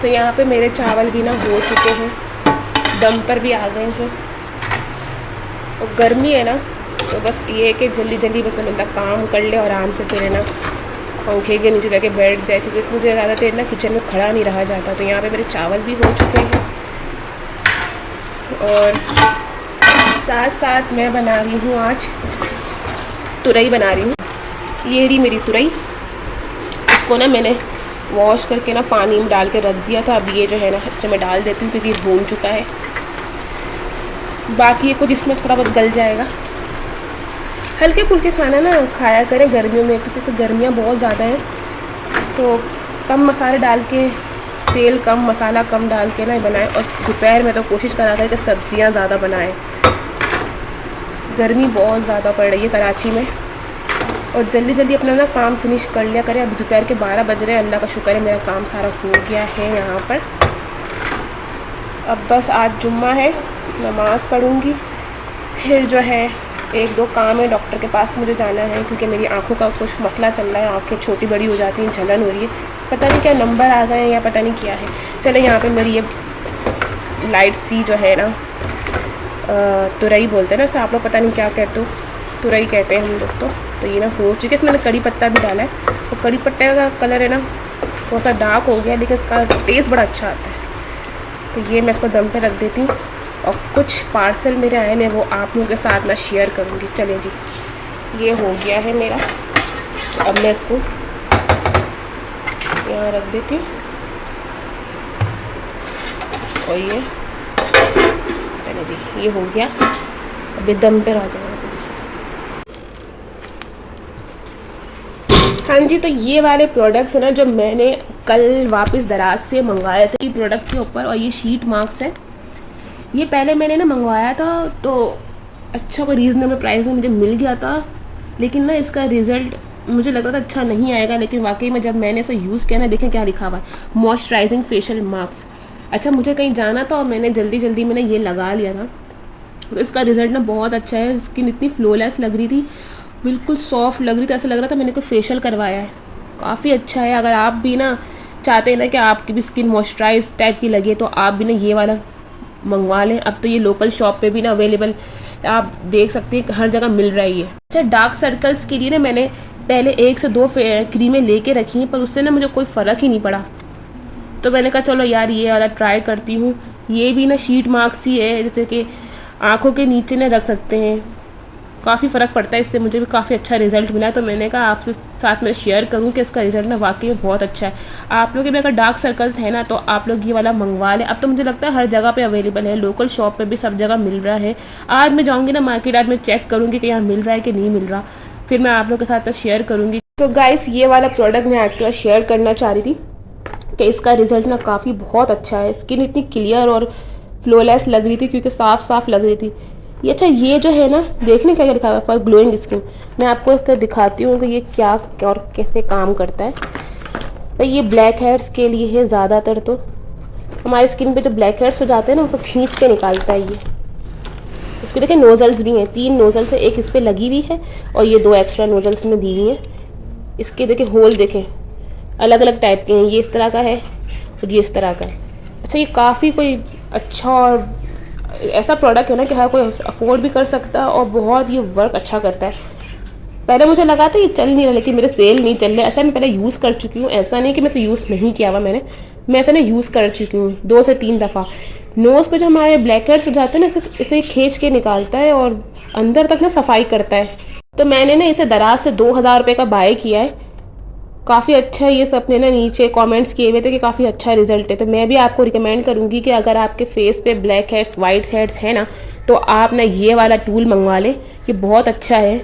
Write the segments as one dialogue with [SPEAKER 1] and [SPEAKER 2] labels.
[SPEAKER 1] तो यहाँ पे मेरे चावल भी ना हो चुके हैं, दम पर भी आ गए हैं। और गर्मी है ना, तो बस ये है कि जल्दी जल्दी बस बंदा काम कर ले और आराम से फिर है ना पंखे के नीचे जाके बैठ जाए, क्योंकि मुझे ज़्यादा देर ना किचन में खड़ा नहीं रहा जाता। तो यहाँ पे मेरे चावल भी हो चुके हैं और साथ साथ मैं बना रही हूँ आज तुरई बना रही हूँ। ये रही मेरी तुरई, इसको ना मैंने वॉश करके ना पानी में डाल के रख दिया था। अब ये जो है ना इसमें मैं डाल देती हूँ क्योंकि भून चुका है। बाकी ये कुछ इसमें थोड़ा बहुत गल जाएगा। हल्के फुल्के खाना ना खाया करें गर्मियों में, क्योंकि गर्मियाँ बहुत ज़्यादा हैं, तो कम मसाले डाल के, तेल कम मसाला कम डाल के ना बनाएं। और दोपहर में तो कोशिश करा करें कि सब्ज़ियाँ ज़्यादा बनाएं। गर्मी बहुत ज़्यादा पड़ रही है कराची में, और जल्दी जल्दी अपना ना काम फिनिश कर लिया करें। अभी दोपहर के 12 बज रहे हैं, अल्लाह का शुक्र है मेरा काम सारा हो गया है यहाँ पर। अब बस आज जुम्मा है, नमाज़ पढ़ूँगी, फिर जो है एक दो काम है, डॉक्टर के पास मुझे जाना है क्योंकि मेरी आँखों का कुछ मसला चल रहा है। आँखें छोटी बड़ी हो जाती हैं, जलन हो रही है, पता नहीं क्या नंबर आ गए हैं या पता नहीं क्या है। चले यहाँ पे मेरी ये लाइट सी जो है ना तुरई बोलते हैं ना, आप लोग पता नहीं क्या कहते हो, तुरई कहते हैं हम लोग। तो ये ना हो चुकी है, इसमें मैंने कड़ी पत्ता भी डाला है, और कड़ी पत्ते का कलर है ना थोड़ा सा डार्क हो गया, लेकिन इसका टेस्ट बड़ा अच्छा आता है। तो ये मैं इसको दम पे रख देती हूँ, और कुछ पार्सल मेरे आए मैं वो आप लोगों के साथ ना शेयर करूँगी। चलें जी, ये हो गया है मेरा। अब मैं इसको यहाँ रख देती हूँ, और ये चलें जी, ये हो गया। अभी दम पे आ जाएगा। हाँ जी, तो ये वाले प्रोडक्ट्स है ना जो मैंने कल वापस दराज से मंगवाए थे, प्रोडक्ट के ऊपर, और ये शीट मार्क्स है। ये पहले मैंने ना मंगवाया था तो अच्छा कोई रीज़नेबल प्राइस में मुझे मिल गया था, लेकिन ना इसका रिज़ल्ट मुझे लग रहा था अच्छा नहीं आएगा। लेकिन वाकई में जब मैंने इसे यूज़ किया ना, देखें क्या लिखा हुआ है, मॉइस्चराइजिंग फेशियल मास्क। अच्छा, मुझे कहीं जाना था और मैंने जल्दी मैंने ये लगा लिया था, तो इसका रिज़ल्ट ना बहुत अच्छा है। स्किन इतनी फ्लोलेस लग रही थी, बिल्कुल सॉफ्ट लग रही थी, ऐसा लग रहा था मैंने कोई फेशियल करवाया है। काफ़ी अच्छा है। अगर आप भी ना चाहते हैं ना कि आपकी भी स्किन मॉइस्चराइज टाइप की लगे, तो आप भी ना ये वाला मंगवा लें। अब तो ये लोकल शॉप पे भी ना अवेलेबल, आप देख सकते हैं हर जगह मिल रही है। अच्छा, डार्क सर्कल्स के लिए ना मैंने पहले 1 से 2 क्रीमें लेके रखी हैं, पर उससे ना मुझे कोई फ़र्क ही नहीं पड़ा। तो मैंने कहा चलो यार ये वाला ट्राई करती हूँ। ये भी ना शीट मार्क्स ही है, जैसे कि आँखों के नीचे ना रख सकते हैं, काफ़ी फ़र्क पड़ता है इससे। मुझे भी काफ़ी अच्छा रिजल्ट मिला, तो मैंने कहा आपके साथ में शेयर करूं कि इसका रिजल्ट ना वाकई में बहुत अच्छा है। आप लोग के भी अगर डार्क सर्कल्स है ना, तो आप लोग ये वाला मंगवा लें। अब तो मुझे लगता है हर जगह पे अवेलेबल है, लोकल शॉप पे भी सब जगह मिल रहा है। आज मैं जाऊँगी ना मार्केट, आज मैं चेक करूँगी कि यहाँ मिल रहा है कि नहीं मिल रहा, फिर मैं आप लोग के साथ में शेयर करूँगी। तो गाइस, ये वाला प्रोडक्ट मैं आपके साथ शेयर करना चाह रही थी कि इसका रिजल्ट ना काफ़ी बहुत अच्छा है। स्किन इतनी क्लियर और फ्लोलेस लग रही थी, क्योंकि साफ लग रही थी ये। अच्छा, ये जो है ना, देखने क्या लिखा हुआ है, फॉर ग्लोइंग स्किन। मैं आपको इसका दिखाती हूँ कि ये क्या और कैसे काम करता है। भाई ये ब्लैक हेड्स के लिए है ज़्यादातर। तो हमारी स्किन पे जो ब्लैक हेड्स हो जाते हैं ना, उसको खींच के निकालता है ये। इस पर देखिए नोजल्स भी हैं, 3 नोजल्स है, एक इस पर लगी हुई है और ये 2 एक्स्ट्रा नोजल्स में दी हुई हैं। इसके देखिए होल देखें, अलग अलग टाइप के हैं, ये इस तरह का है और ये इस तरह का है। अच्छा, ये काफ़ी कोई अच्छा और ऐसा प्रोडक्ट है ना कि हर कोई अफोर्ड भी कर सकता है, और बहुत ये वर्क अच्छा करता है। पहले मुझे लगा था ये चल नहीं रहा, लेकिन मेरे सेल नहीं चल रहे। अच्छा, मैं पहले यूज़ कर चुकी हूँ, ऐसा नहीं कि मैं तो यूज़ नहीं किया हुआ मैं ऐसा ना यूज़ कर चुकी हूँ 2 से 3 दफ़ा। नोज़ पे जो हमारे ब्लैक हेड्स हो जाते हैं ना, इसे खींच के निकालता है और अंदर तक ना सफाई करता है। तो मैंने ना इसे दराज से 2000 रुपये का बाय किया है। काफ़ी अच्छा, ये सब ने ना नीचे कमेंट्स किए हुए थे कि काफ़ी अच्छा रिजल्ट है। तो मैं भी आपको रिकमेंड करूँगी कि अगर आपके फेस पे ब्लैक हेड्स, वाइट हेड्स है ना, तो आप ना ये वाला टूल मंगवा लें। ये बहुत अच्छा है,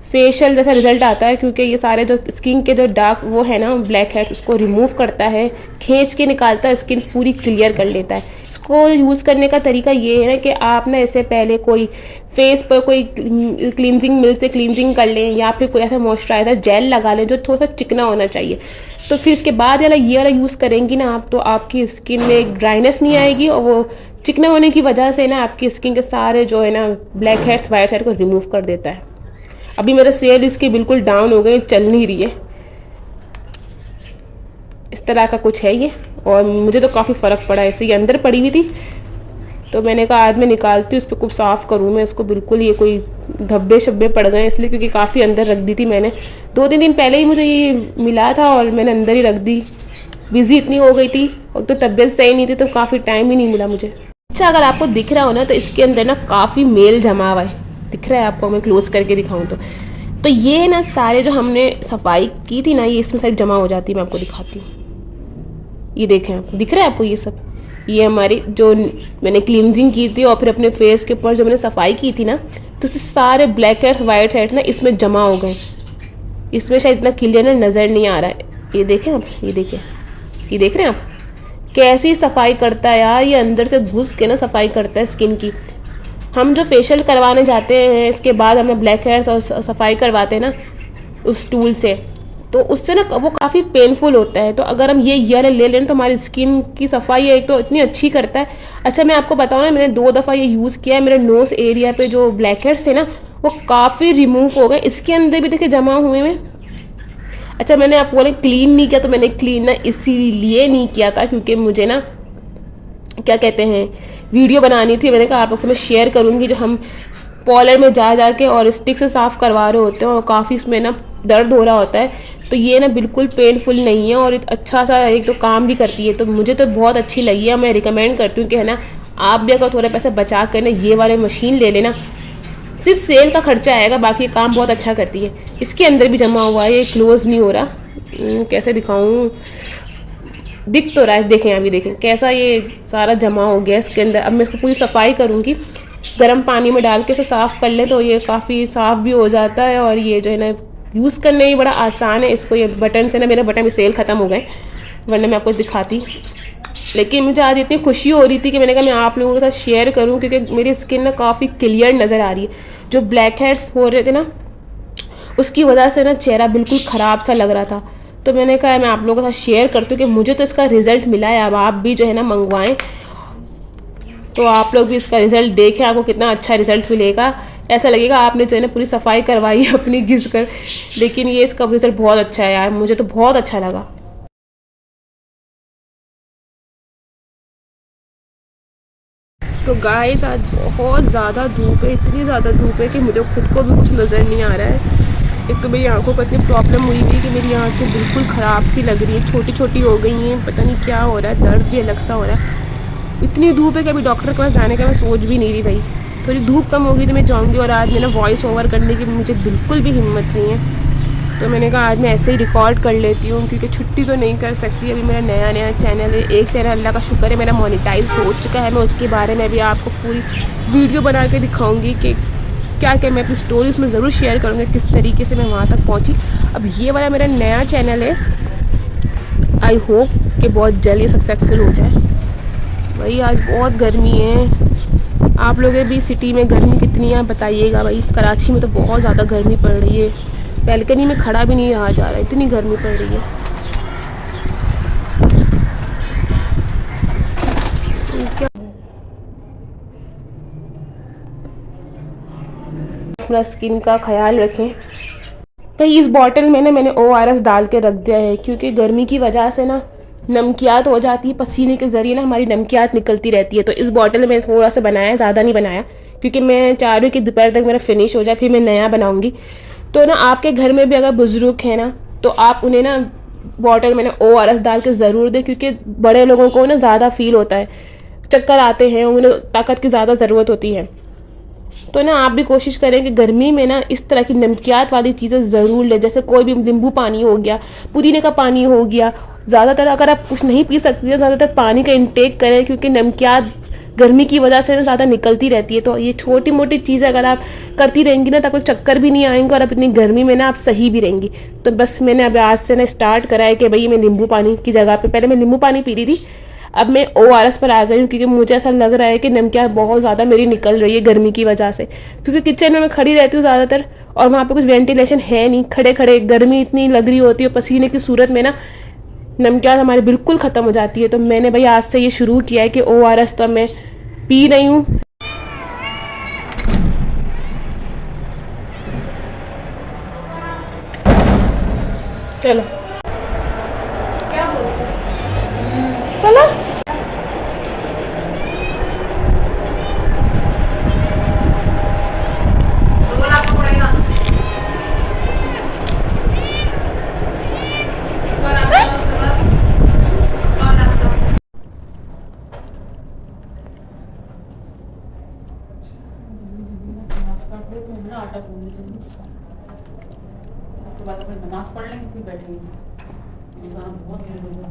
[SPEAKER 1] फेशियल जैसा रिजल्ट आता है, क्योंकि ये सारे जो स्किन के जो डार्क वो है ना ब्लैक हेड्स, उसको रिमूव करता है, खींच के निकालता है, स्किन पूरी क्लियर कर लेता है। इसको यूज़ करने का तरीका ये है ना कि आप ना इससे पहले कोई फेस पर कोई क्लींजिंग मिल्क से क्लींजिंग कर लें, या फिर कोई ऐसा मॉइस्चराइज़र जेल लगा लें जो थोड़ा सा चिकना होना चाहिए। तो फिर इसके बाद ये वाला यूज़ करेंगी ना आप, तो आपकी स्किन में ड्राइनेस नहीं आएगी, और वो चिकना होने की वजह से ना आपकी स्किन के सारे जो है ना ब्लैक हेड्स, वाइट हेड को रिमूव कर देता है। अभी मेरा सेल इसके बिल्कुल डाउन हो गए, चल नहीं रही है। इस तरह का कुछ है ये, और मुझे तो काफ़ी फ़र्क पड़ा है। इससे ये अंदर पड़ी हुई थी तो मैंने कहा आज मैं निकालती हूँ, इस पर कुछ साफ़ करूँ मैं इसको। बिल्कुल ये कोई धब्बे शब्बे पड़ गए इसलिए, क्योंकि काफ़ी अंदर रख दी थी मैंने। 2-3 दिन पहले ही मुझे ये मिला था और मैंने अंदर ही रख दी। बिज़ी इतनी हो गई थी और तो तबीयत सही नहीं थी तो काफ़ी टाइम ही नहीं मिला मुझे। अच्छा, अगर आपको दिख रहा हो ना तो इसके अंदर ना काफ़ी मेल जमा हुआ है। दिख रहा है आपको? मैं क्लोज करके दिखाऊँ तो ये ना सारे जो हमने सफाई की थी ना, ये इसमें सारी जमा हो जाती है। मैं आपको दिखाती हूँ, ये देखें आप, दिख रहा है आपको? ये सब ये हमारी जो मैंने क्लींजिंग की थी और फिर अपने फेस के ऊपर जो मैंने सफाई की थी ना, तो सारे ब्लैक हेड्स वाइट हेड्स ना इसमें जमा हो गए। इसमें शायद इतना क्लियर ना नज़र नहीं आ रहा है। ये देखें आप, ये देखें, ये देख रहे हैं आप कैसी सफाई करता है यार। ये अंदर से घुस के ना सफाई करता है स्किन की। हम जो फेशियल करवाने जाते हैं इसके बाद हमें ब्लैक हेड्स और सफाई करवाते हैं ना उस टूल से, तो उससे ना वो काफ़ी पेनफुल होता है। तो अगर हम ये ईयर ले लें तो हमारी स्किन की सफाई एक तो इतनी अच्छी करता है। अच्छा, मैं आपको बताऊँ ना, मैंने 2 दफ़ा ये यूज़ किया है। मेरे नोज़ एरिया पे जो ब्लैक हेड्स थे ना वो काफ़ी रिमूव हो गए। इसके अंदर भी देखिए जमा हुए हैं। अच्छा, मैंने आपको बोले क्लीन नहीं किया, तो मैंने क्लीन ना इसीलिए नहीं किया था क्योंकि मुझे ना क्या कहते हैं वीडियो बनानी थी। मैंने कहा आप लोग से मैं शेयर करूँगी जो हम पॉलर में जा के और स्टिक से साफ़ करवा रहे होते हैं और काफ़ी इसमें ना दर्द हो रहा होता है। तो ये ना बिल्कुल पेनफुल नहीं है और अच्छा सा एक तो काम भी करती है। तो मुझे तो बहुत अच्छी लगी है। मैं रिकमेंड करती हूँ कि है ना आप भी अगर थोड़े पैसे बचा कर ना ये वाले मशीन ले लेना। सिर्फ सेल का खर्चा आएगा, बाकी काम बहुत अच्छा करती है। इसके अंदर भी जमा हुआ है, ये क्लोज़ नहीं हो रहा। कैसे दिखाऊँ? दिख तो रहा है, देखें अभी, देखें कैसा ये सारा जमा हो गया इसके अंदर। अब मैं इसको पूरी सफाई करूँगी, गर्म पानी में डाल के इसे साफ़ कर ले तो ये काफ़ी साफ़ भी हो जाता है। और ये जो है ना यूज़ करने में बड़ा आसान है। इसको ये बटन से ना, मेरे बटन में सेल ख़त्म हो गए वरना मैं आपको दिखाती। लेकिन मुझे आज इतनी खुशी हो रही थी कि मैंने कहा मैं आप लोगों के साथ शेयर करूं क्योंकि मेरी स्किन ना काफ़ी क्लियर नज़र आ रही है। जो ब्लैक हेड्स हो रहे थे ना उसकी वजह से ना चेहरा बिल्कुल ख़राब सा लग रहा था। तो मैंने कहा मैं आप लोगों के साथ शेयर करती हूँ कि मुझे तो इसका रिज़ल्ट मिला है। अब आप भी जो है ना मंगवाएं तो आप लोग भी इसका रिज़ल्ट देखें, आपको कितना अच्छा रिज़ल्ट मिलेगा। ऐसा लगेगा आपने जो है ना पूरी सफाई करवाई है अपनी घिस कर। लेकिन ये इसका रिज़ल्ट बहुत अच्छा है यार, मुझे तो बहुत अच्छा लगा। तो गाइस आज बहुत ज़्यादा धूप है, इतनी ज़्यादा धूप है कि मुझे खुद को भी कुछ नज़र नहीं आ रहा है। एक तो मेरी आंखों को इतनी प्रॉब्लम हुई हुई कि मेरी आंखें बिल्कुल ख़राब सी लग रही हैं, छोटी छोटी हो गई हैं। पता नहीं क्या हो रहा है, दर्द भी अलग सा हो रहा है। इतनी धूप है कि अभी डॉक्टर के पास जाने का मैं सोच भी नहीं रही भाई। थोड़ी धूप कम होगी तो मैं जाऊँगी। और आज मैंने वॉइस ओवर करने की मुझे बिल्कुल भी हिम्मत नहीं है, तो मैंने कहा आज मैं ऐसे ही रिकॉर्ड कर लेती हूँ क्योंकि छुट्टी तो नहीं कर सकती। अभी मेरा नया चैनल है। एक चैनल अल्लाह का शुक्र है मेरा मोनेटाइज हो चुका है। मैं उसके बारे में भी आपको पूरी वीडियो बना के दिखाऊंगी कि क्या क्या मैं अपनी स्टोरीज में ज़रूर शेयर करूँगी किस तरीके से मैं वहाँ तक पहुँची। अब ये वाला मेरा नया चैनल है, आई होप कि बहुत जल्द ये सक्सेसफुल हो जाए। भाई आज बहुत गर्मी है। आप लोगों भी सिटी में गर्मी कितनी है बताइएगा भाई। कराची में तो बहुत ज़्यादा गर्मी पड़ रही है, बैल्कनी में खड़ा भी नहीं रहा जा रहा है, इतनी गर्मी पड़ रही है। क्या अपना स्किन का ख्याल रखें। तो इस बॉटल में ना मैंने ORS डाल के रख दिया है क्योंकि गर्मी की वजह से ना नमकियात हो जाती है, पसीने के ज़रिए ना हमारी नमकियात निकलती रहती है। तो इस बॉटल में थोड़ा सा बनाया, ज़्यादा नहीं बनाया क्योंकि मैं चाह रही हूँ कि दोपहर तक मेरा फिनिश हो जाए, फिर मैं नया बनाऊँगी। तो ना आपके घर में भी अगर बुज़ुर्ग हैं ना तो आप उन्हें ना बॉटल में ना ORS डाल के ज़रूर दें क्योंकि बड़े लोगों को ना ज़्यादा फील होता है, चक्कर आते हैं, उन्हें ताकत की ज़्यादा ज़रूरत होती है। तो ना आप भी कोशिश करें कि गर्मी में ना इस तरह की नमकियात वाली चीज़ें ज़रूर लें, जैसे कोई भी नींबू पानी हो गया, पुदीने का पानी हो गया। ज़्यादातर अगर आप कुछ नहीं पी सकती हैं ज़्यादातर पानी का इंटेक करें क्योंकि नमकियात गर्मी की वजह से ज़्यादा निकलती रहती है। तो ये छोटी मोटी चीज़ें अगर आप करती रहेंगी ना तो आपको चक्कर भी नहीं आएंगे और आप इतनी गर्मी में ना आप सही भी रहेंगी। तो बस मैंने अब आज से ना स्टार्ट करा है कि भाई मैं नींबू पानी की जगह पे, पहले मैं नींबू पानी पी रही थी, अब मैं ORS पर आ गई हूँ क्योंकि मुझे ऐसा लग रहा है कि नमकियात बहुत ज़्यादा मेरी निकल रही है गर्मी की वजह से। क्योंकि किचन में मैं खड़ी रहती हूँ ज़्यादातर और वहाँ पे कुछ वेंटिलेशन है नहीं, खड़े खड़े गर्मी इतनी लग रही होती है, पसीने की सूरत में ना नमकियात हमारी बिल्कुल ख़त्म हो जाती है। तो मैंने भाई आज से ये शुरू किया है कि ORS तो मैं पी रही हूँ। चलो क्या बोलते हैं
[SPEAKER 2] उसके बाद अपनी नमाज पढ़ लेंगे फिर बैठेंगे। बहुत देर हो गया।